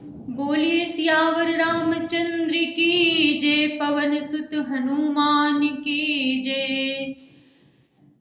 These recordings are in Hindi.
बोलिए सियावर रामचंद्र की जय, पवन सुत हनुमान की जय।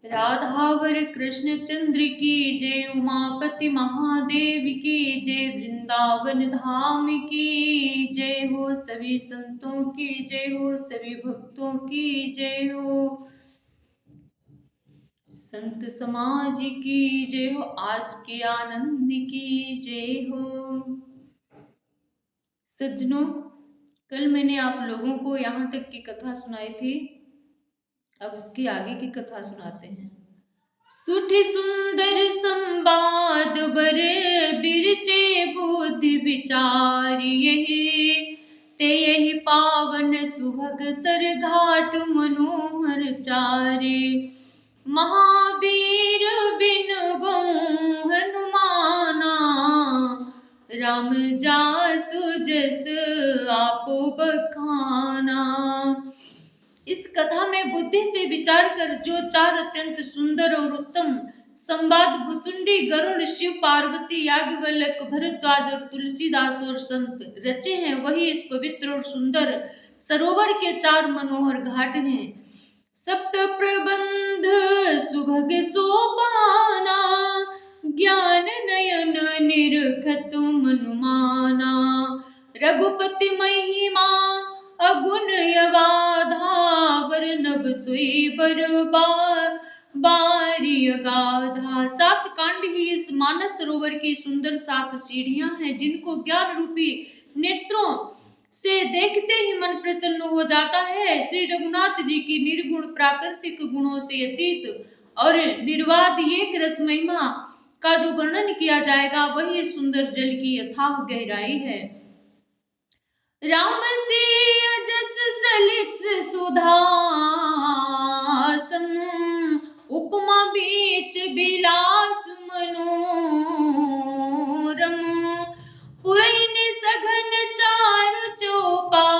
राधावर कृष्ण चंद्र की जय, उमापति महादेव की जय, वृंदावन धाम की जय हो। सभी संतों की जय हो, सभी भक्तों की जय हो, संत समाज की जय हो, आज के आनंद की जय हो। सज्जनों, कल मैंने आप लोगों को यहाँ तक की कथा सुनाई थी, अब उसकी आगे की कथा सुनाते हैं। सुठी सुंदर संवाद बरे बिरचे बुद्धि विचार यही, ते यही पावन सुभग सर घाट मनोहर चारे। महावीर बिन गौ हनुमाना, राम जासु जस आपो बखाना। इस कथा में बुद्धि से विचार कर जो चार अत्यंत सुंदर और उत्तम संवाद भुसुंडी, गरुड़, शिव, पार्वती, याज्ञवल्क्य, भरद्वाज और तुलसीदास और संत रचे हैं, वही इस पवित्र और सुंदर सरोवर के चार मनोहर घाट हैं। सप्त प्रबंध सुभग सोपाना, ज्ञान नयन निरखत मनुमाना। रघुपति महिमा अगुण यवाधा, वर्णव सोई बारी अगाधा। सात कांड ही इस मानस सरोवर की सुंदर सात सीढ़ियां हैं, जिनको ज्ञान रूपी नेत्रों से देखते ही मन प्रसन्न हो जाता है। श्री रघुनाथ जी की निर्गुण प्राकृतिक गुणों से अतीत और निर्वाद एक रस महिमा का जो वर्णन किया जाएगा, वही सुंदर जल की अथाह गहराई है। राम से अजस सलित सुधा सम, उपमा बीच बिलास मनोरम। पुरैन सघन चारु चौपाई,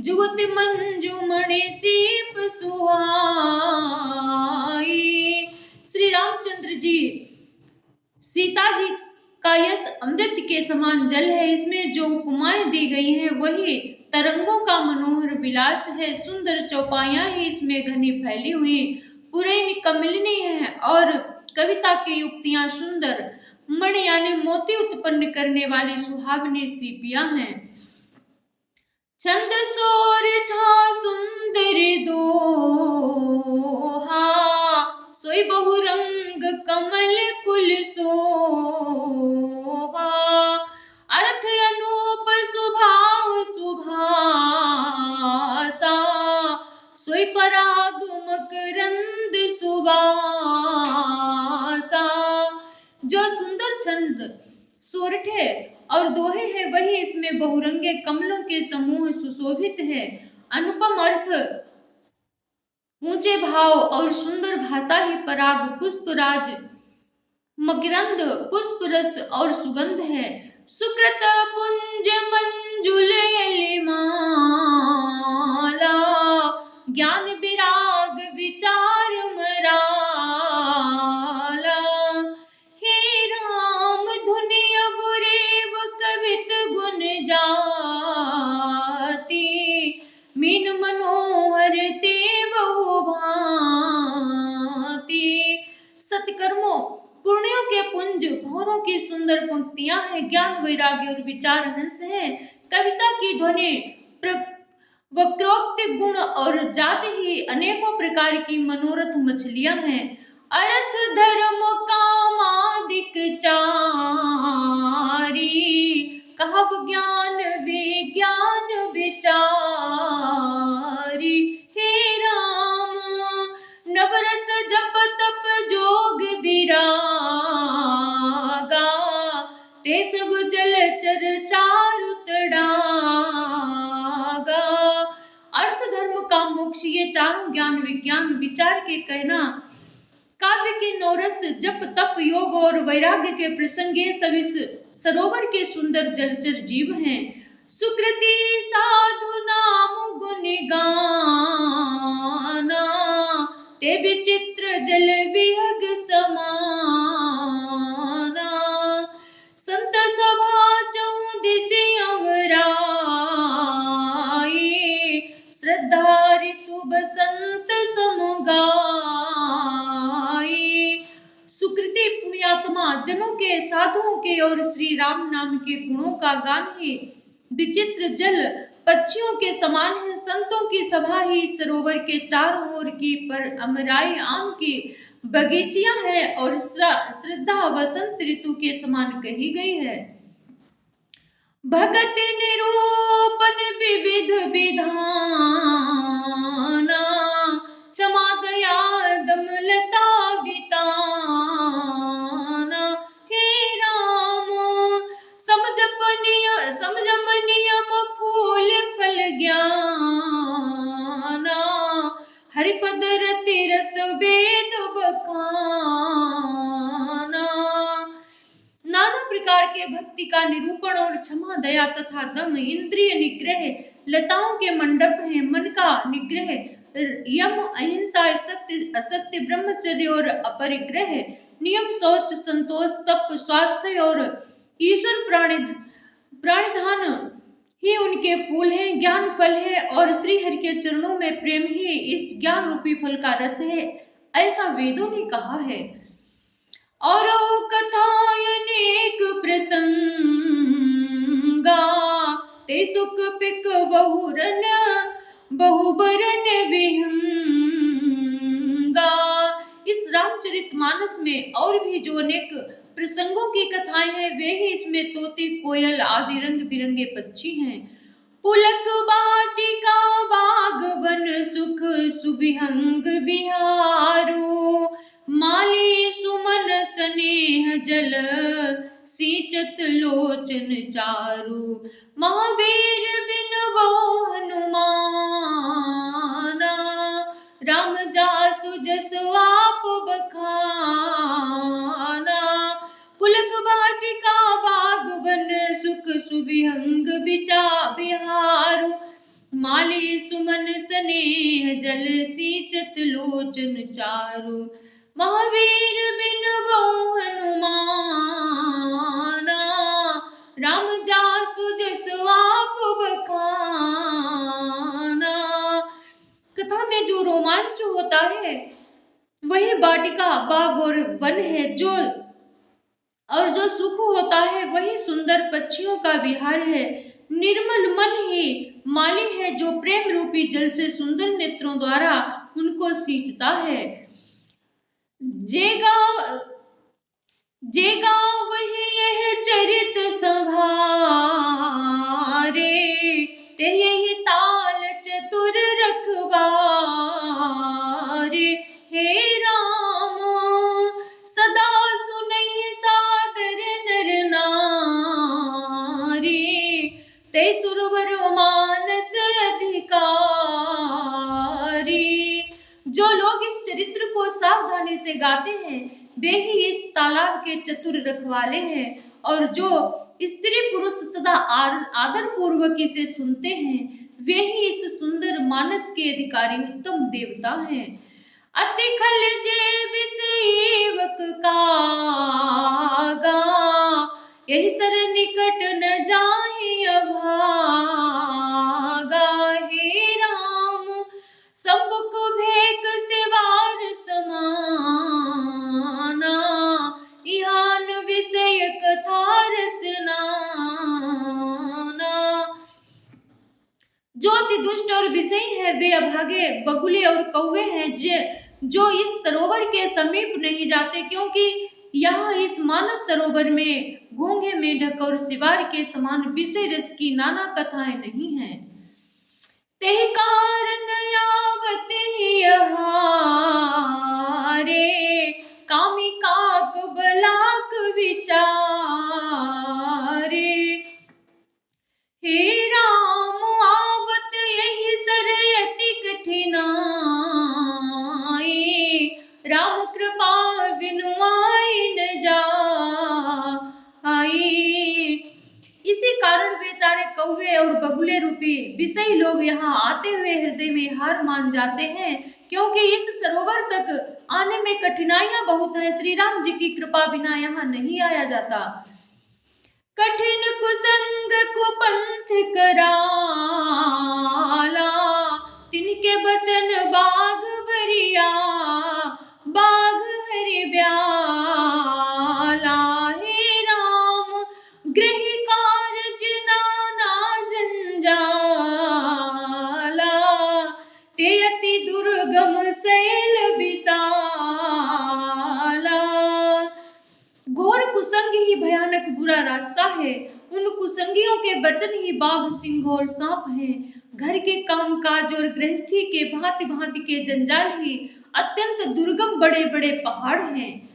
जुगत मंजुमणि सीप सुहाई। श्री रामचंद्र जी, सीता जी का यश अमृत के समान जल है। इसमें जो उपमाएं दी गई हैं, वही तरंगों का मनोहर विलास है। सुंदर चौपाइयां ही इसमें घनी फैली हुई पुरैन कमलिनी है, और कविता की युक्तियां सुंदर मणि यानी मोती उत्पन्न करने वाली सुहावनी सीपियां हैं। छंद सोरठा सुंदर दोहा, सोई बहुरंग कमल कुल सोहा। अर्थ अनूप सुभाव सुभासा, सोई पराग मकरंद सुवासा। जो सुंदर छंद सोरठे और दोहे है, वही इसमें बहुरंगे कमलों के समूह सुशोभित है। अनुपम अर्थ, ऊंचे भाव और सुंदर भाषा ही पराग, पुष्पराज, मकरंद, पुष्प रस और सुगंध है। सुकृत पुंज मंजुल माला, ज्ञान विराग विचार मराला। हे राम धुनि अब रेव कवित गुण जाति, मीन मनोहर ते बहु भांति। सत्कर्मों, पुण्यों के पुंज, भौरों की सुंदर पंक्तियां हैं, ज्ञान वैराग्य और विचार हंस है। कविता की ध्वनि, वक्रोक्त गुण और जाति ही अनेकों प्रकार की मनोरथ मछलियां हैं। अर्थ धर्म कामादिक चारी, कहब ज्ञान विज्ञान विचारी। हे राम नवरस जप तप जोग विरागा, ते सब जलचर चारु तड़ागा। अर्थ धर्म काम मोक्ष, ये चारों ज्ञान विज्ञान विचार के कहना, काव्य के नौरस, जप तप योग और वैराग्य के प्रसंग, ये सभी सरोवर के सुंदर जलचर जीव हैं। सुकृति साधु नाम गुण गाना, ते विचित्र जल विहग समाना। वहाँ जनों के, साधुओं के और श्री राम नाम के गुणों का गान ही विचित्र जल पक्षियों के समान है। संतों की सभा ही इस सरोवर के चारों ओर की पर अमराई आम की बगीचियां हैं और श्रद्धा वसंत ऋतु के समान कही गई है। भगत निरूपण विविध विधाना, क्षमा दया दमलता बिताना। हे राम समझम नियम फूल फल ज्ञाना, हरिपद रति रस वेद बखाना। नाना प्रकार के भक्ति का निरूपण और क्षमा दया तथा दम, इंद्रिय निग्रह लताओं के मंडप हैं। मन का निग्रह, यम अहिंसा, सत्य असत्य, ब्रह्मचर्य और अपरिग्रह, नियम शौच संतोष, तप स्वास्थ्य और ईश्वर प्राणिधान ही उनके फूल हैं, ज्ञान फल है और श्री हरि के चरणों में प्रेम ही इस ज्ञान रूपी फल का रस है, ऐसा वेदों ने कहा है। और कथाएं अनेक प्रसंगा, ते सुख पिक बहुबरन विहंगा। इस रामचरितमानस में और भी जो अनेक प्रसंगों की कथाएं हैं, वे ही इसमें तोते, कोयल आदि रंग बिरंगे पक्षी हैं। पुलक बाटिका बाग वन सुख सुविहंग बिहारो, माली सुमन स्नेह जल सींचत लोचन चारु। महावीर बिन वो हनुमाना, राम जासु जस आप बखाना। पुलक बाटिका बाग वन सुख सुविहंग बिहारो, माली सुमन स्नेह जल सींचत लोचन चारु। महावीर बिन वो हनुमाना, राम जासु जस आप बखाना। कथा में जो रोमांच होता है वही बाटिका बाग और वन है, और जो सुख होता है वही सुंदर पक्षियों का विहार है। निर्मल मन ही माली है, जो प्रेम रूपी जल से सुंदर नेत्रों द्वारा उनको सींचता है। जेगा वही यह चरित संभारे, ते यही ताल चतुर रखवारे। हे राम सदा सुनहि सादर नर नारी, ते सुरवर मानस अधिकारी। जो लोग इस चरित्र को सावधानी से गाते हैं वे ही इस तालाब के चतुर रखवाले हैं, और जो स्त्री पुरुष सदा आदर पूर्वक इसे सुनते हैं वे ही इस सुंदर मानस के अधिकारी उत्तम देवता हैं। अति खल जे विसेवक कागा, यही सर निकट न जाहि अभागा। हे राम सबुक भेक सेवार समाना, इहान विषय कथा रसनाना। जो अति दुष्ट और विषयी है वे अभागे बगुले और कौवे हैं, जो इस सरोवर के समीप नहीं जाते, क्योंकि यहाँ इस मानस सरोवर में घोंघे मेढक और सिवार के समान विषय रस की नाना कथाएं नहीं हैं। ते कारण यावत ही हारे, कामी काक बलाक विचारे। हे राम आवत यही सरयति कठिनाई, राम कृपा बिनु आए न जाई। इसी कारण बेचारे कौवे और बगुले रूपी विषयी लोग यहाँ आते हुए हृदय में हार मान जाते हैं, क्योंकि इस सरोवर तक आने में कठिनाइयां बहुत है। श्री राम जी की कृपा बिना यहाँ नहीं आया जाता। कठिन कुसंग कुपंथ कराला, तिनके बचन बाग बरिया, बाग हरि ब्याला। कुसंग ही भयानक बुरा रास्ता है, उन कुसंगियों के वचन ही बाघ, सिंह और सांप हैं। घर के काम काज और गृहस्थी के भांति भांति के जंजाल ही अत्यंत दुर्गम बड़े बड़े पहाड़ हैं।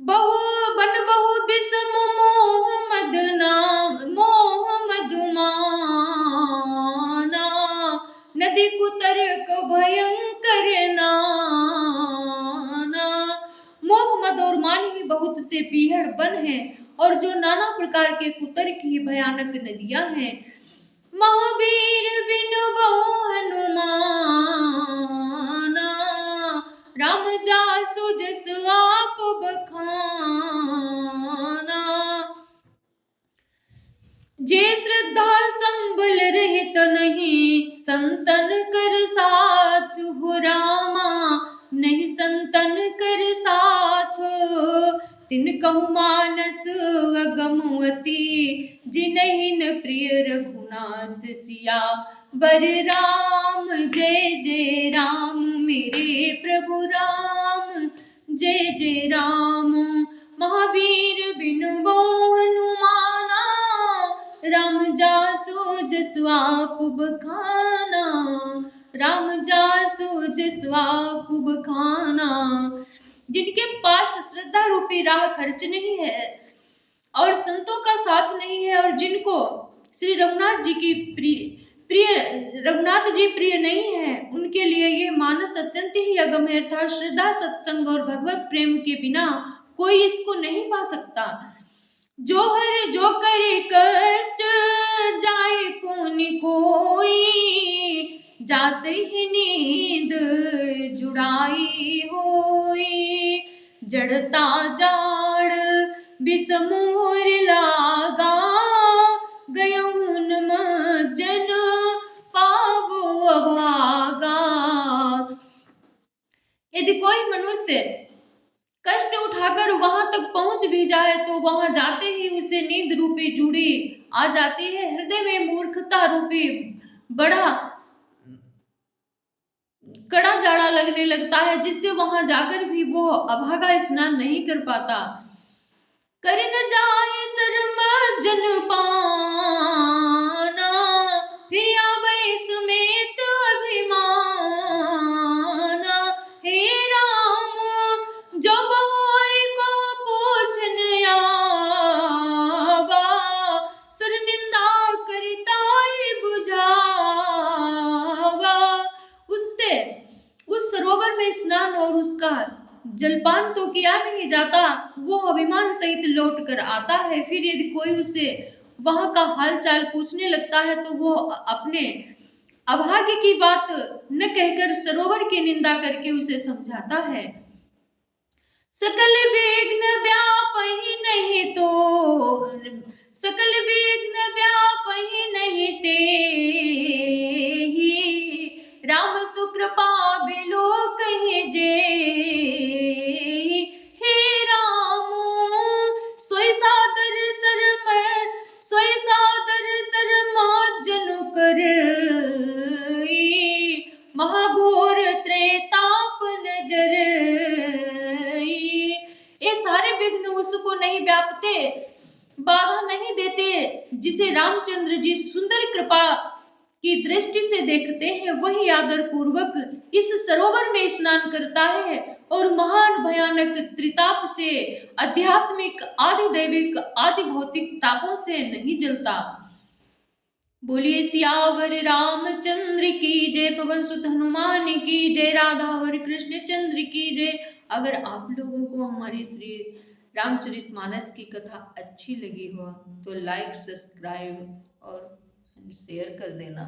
बहु बन बहु बिसम मोह मद नाम मोह मधुमाना, नदी कुतर्क भयंकर नाना। मोह मद और मान ही बहुत से पीहड़ बन हैं, और जो नाना प्रकार के कुतर्क ही भयानक नदियां हैं। महावीर बिन बहु हनुमाना, राम जासु जस आप बखाना। जे श्रद्धा संबल रहित नहीं, संतन कर साथ हो रामा, नहीं संतन कर साथ। तिन कहु मानस अगमवती, जिनहि न प्रिय रघुनाथ सिया। वर राम जय जय राम, मेरे प्रभु राम जय जय राम। महावीर बिन बहु हनुमाना, राम जासु जसु आप बखाना, राम जासु जसु आप बखाना। जिनके पास श्रद्धा रूपी राह खर्च नहीं है और संतों का साथ नहीं है, और जिनको श्री रघुनाथ जी की रघुनाथ जी प्रिय नहीं है, उनके लिए ये मानस अत्यंत ही अगम है। अर्थात श्रद्धा, सत्संग और भगवत प्रेम के बिना कोई इसको नहीं पा सकता। जो हर जो करे कष्ट, जाए पुनि कोई, जाते ही नींद जुड़ाई होई। जड़ता जाड़ बिसमूर लागा, गयहुन मज्जन पावो अभागा। यदि कोई मनुष्य कष्ट उठाकर वहां तक पहुंच भी जाए, तो वहां जाते ही उसे नींद रूपी जूड़ी आ जाती है। हृदय में मूर्खता रूपी बड़ा कड़ा जाड़ा लगने लगता है, जिससे वहां जाकर भी वो अभागा स्नान नहीं कर पाता। कर न जाए शर्म जन पाना, फिर आवे समेत अभिमाना। हे राम जो बहुरी को पूछन आवा, सर निंदा करिताई बुझावा। उससे उस सरोवर में स्नान और उसका जलपान तो किया नहीं जाता, वो अभिमान सहित लौट कर आता है। फिर यदि कोई उसे वहां का हालचाल पूछने लगता है, तो वो अपने अभाग्य की बात न कहकर सरोवर की निंदा करके उसे समझाता है। सकल विघ्न व्यापहि नहीं तो, सकल विघ्न व्यापहि नहीं तेहि, राम सुकृपा बिलो कहि जेहि। हे राम सोई सादर सरम, सोई सादर सरम जनु करई, महाघोर त्रेताप नजरई। ये सारे विघ्न उसको नहीं व्यापते, बाधा नहीं देते। जिसे रामचंद्र जी सुंदर कृपा की दृष्टि से देखते हैं, वही आदर पूर्वक इस सरोवर में स्नान करता है और महान भयानक त्रिताप से, आध्यात्मिक, आदि दैविक, आदि भौतिक तापों से नहीं जलता। बोलिए सियावर रामचंद्र की जय, पवन सुत हनुमान की जय, राधा और कृष्ण चंद्र की जय। अगर आप लोगों को हमारी श्री रामचरितमानस की कथा अच्छी लगी हो तो लाइक, सब्सक्राइब और शेयर कर देना।